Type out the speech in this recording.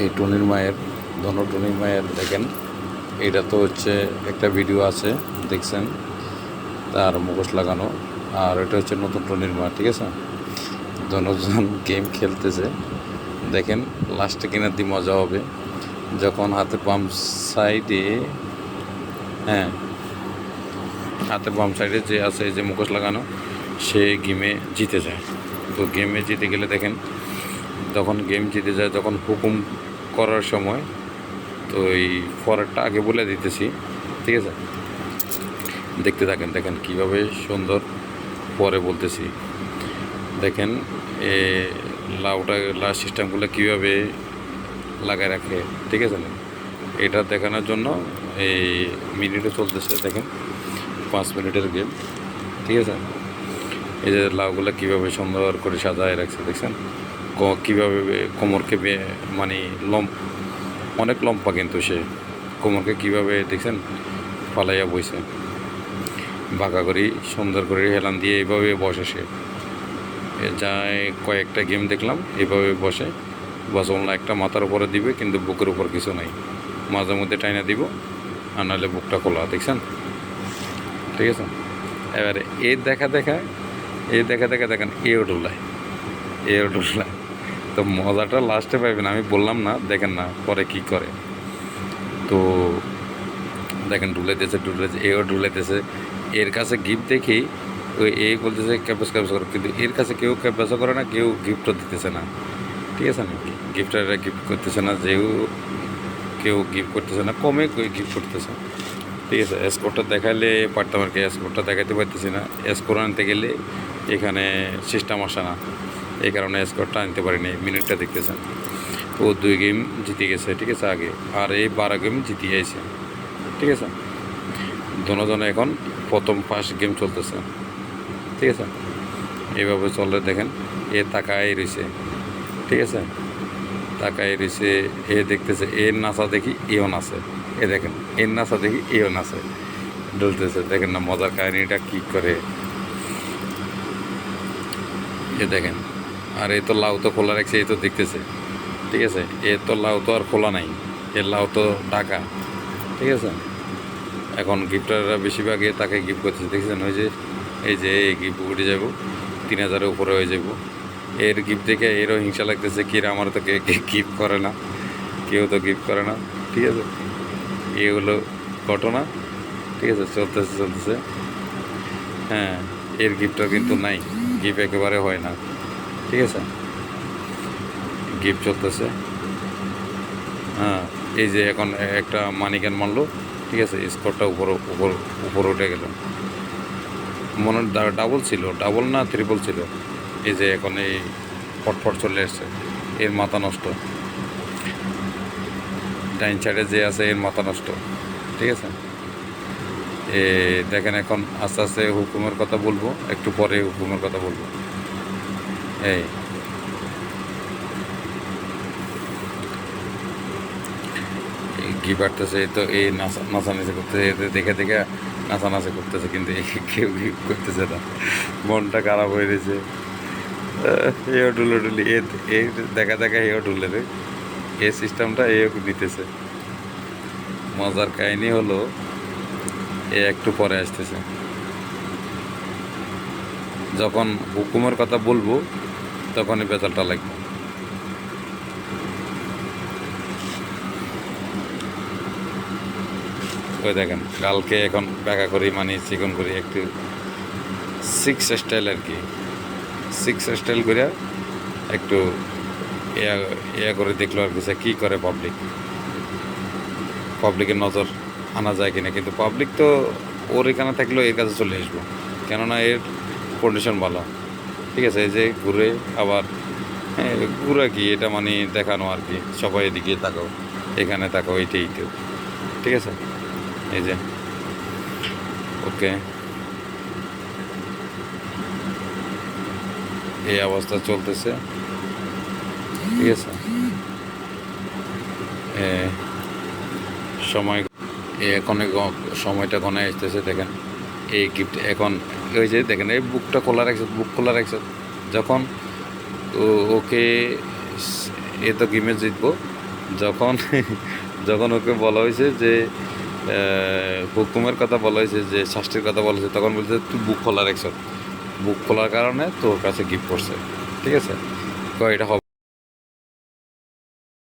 এই টুনির মায়ের টুনির মায়ের দেখেন, এটা তো হচ্ছে একটা ভিডিও আছে দেখছেন, তার মুখোশ লাগানো। আর এটা হচ্ছে নতুন টুনির মা, ঠিক আছে। দুজন গেম খেলতেছে দেখেন, লাস্টে কিনা দিয়ে মজা হবে যখন হাতের বাম সাইডে, হ্যাঁ হাতের বাম সাইডে যে আছে যে মুখোশ লাগানো, সে গেমে জিতে যায়। তো গেমে জিতে গেলে দেখেন, যখন গেম জিতে যায়, যখন হুকুম করার সময়, তো এই ফরেরটা আগে বলে দিতেছি, ঠিক আছে। দেখতে থাকেন, দেখেন কীভাবে সুন্দর পরে বলতেছি। দেখেন এ লাউটা সিস্টেমগুলো কীভাবে লাগায় রাখে, ঠিক আছে না। এটা দেখানোর জন্য এই মিনিটে চলতেছে, দেখেন 5 মিনিটের গেম, ঠিক আছে। এই যে লাউগুলো কীভাবে সুন্দর করে সাজায় রাখছে দেখছেন, কীভাবে কোমরকে মানে অনেক লম্বা, কিন্তু সে কোমরকে কীভাবে দেখছেন ফালাইয়া বইছে, বাঁকা করি সুন্দর করে হেলান দিয়ে এইভাবে বসে সে। যায় কয়েকটা গেম দেখলাম এইভাবে বসে, বাস ওনা একটা মাথার উপরে দিবে, কিন্তু বুকের উপর কিছু নাই, মাঝে মধ্যে টাইনা দিব, আর নাহলে বুকটা খোলা, দেখছেন, ঠিক আছে। এবারে এই দেখা দেখেন এও ডোলায়, তো মজাটা লাস্টে পাইবেন, আমি বললাম না, দেখেন না পরে কি করে। তো দেখেন ঢুলাইতেছে, এও ঢুলাইতেছে। এর কাছে গিফট দেখি ওই এই বলতেছে ক্যাপস করে, কিন্তু এর কাছে কেউ ক্যাপসও করে না, কেউ গিফটও দিতেছে না, ঠিক আছে না। গিফটাররা গিফট করতেছে না, কেউ গিফট করতেছে না, কমে গিফট করতেছে, ঠিক আছে। স্কোরটা দেখাইলে পারতাম আর কি, স্কোরটা দেখাইতে পারতেছি না। স্কোর আনতে গেলে এখানে সিস্টেম আসে না, এই কারণে স্কোরটা আনতে পারিনি। মিনিটটা দেখতেছেন, ও 2 গেম জিতে গেছে, ঠিক আছে আগে, আর এই 12 গেম জিতে গেছে, ঠিক আছে। দুজনে এখন প্রথম ফার্স্ট গেম চলতেছে, ঠিক আছে। এইভাবে চলে দেখেন, এ তাকাই রয়েছে, ঠিক আছে, তাকাই রয়েছে, এ দেখতেছে, এর নাচা দেখি এও নাচে, এ দেখেন এর নাচা দেখি এও নাচে, ডলতেছে, দেখেন না মজার কাহিনিটা কী করে, এ দেখেন। আর এই তো লাউ তো খোলা রাখছে, এই তো দেখতেছে, ঠিক আছে। এ তো লাউ তো আর খোলা নাই, এর লাউ তো ঢাকা, ঠিক আছে। এখন গিফটাররা বেশিরভাগই তাকে গিফট করতেছে, দেখছেন ওই যে এই গিফট উঠে যাব 3000-এর উপরে হয়ে যাব। এর গিফট দেখে এরও হিংসা লাগতেছে, কি আমার তো গিফট করে না, কেউ তো গিফট করে না, ঠিক আছে। এ হলো ঘটনা, ঠিক আছে। চলতেছে, হ্যাঁ এর গিফটটা কিন্তু নাই, গিফট একেবারে হয় না, ঠিক আছে। গিফট চলতেছে, হ্যাঁ এই যে এখন একটা মানি ক্যান মারলো, ঠিক আছে, স্কোরটা উপর উঠে গেল, মনে ডাবল ছিল, ডাবল না ট্রিপল ছিল। এই যে এখন এই ফটফট চলে এসছে, এর মাথা নষ্ট, ডাইন সাইডে যে আছে এর মাথা নষ্ট, ঠিক আছে। দেখেন এখন আস্তে আস্তে হুকুমের কথা বলবো, একটু পরে হুকুমের কথা বলবো। এই গি বাড়তেছে, তো এই নাচানাচি করতেছে, এতে দেখে নাচানাচি করতেছে, কিন্তু কেউ গিফট করতেছে না, মনটা খারাপ হয়ে গেছে। এও ডুলি এই দেখা এও ডুলে রে, এই সিস্টেমটা এও নিতেছে। মজার কাহিনী হলো, এ একটু পরে আসতেছে, যখন হুকুমের কথা বলবো তখনই বেতালটা লাগবে। ওই দেখেন কালকে এখন ব্যাকা করি, মানে চিকন করি, একটু 6 স্টাইল আর কি, 6 স্টাইল করে একটু ইয়া করে দেখলো আর কি, কী করে পাবলিকের নজর আনা যায় কিনা। কিন্তু পাবলিক তো ওর এখানে থাকলেও এর কাছে চলে আসবো, কেননা এর কন্ডিশন ভালো, ঠিক আছে। এই যে ঘুরে আবার, হ্যাঁ ঘুরে কি এটা মানে দেখানো আর কি, সবাই এদিকে তাকাও, এখানে তাকাও, এইটাই তো, ঠিক আছে। এই যে ওকে, এই অবস্থা চলতেছে, ঠিক আছে। সময় এখন সময়টা ঘনে আসতেছে, দেখেন এই গিফট এখন, ওই যে দেখেন এই বুক খোলা রাখছে, যখন ওকে এ তো গেমে জিতবো, যখন যখন ওকে বলা হয়েছে যে হুকুমের কথা বলা হয়েছে, যে শাস্তির কথা বলা হয়েছে, তখন বলছে তুই বুক খোলা রাখছ, বুক খোলার কারণে তোর কাছে গিফট করছে। ঠিক আছে, এটা হবে।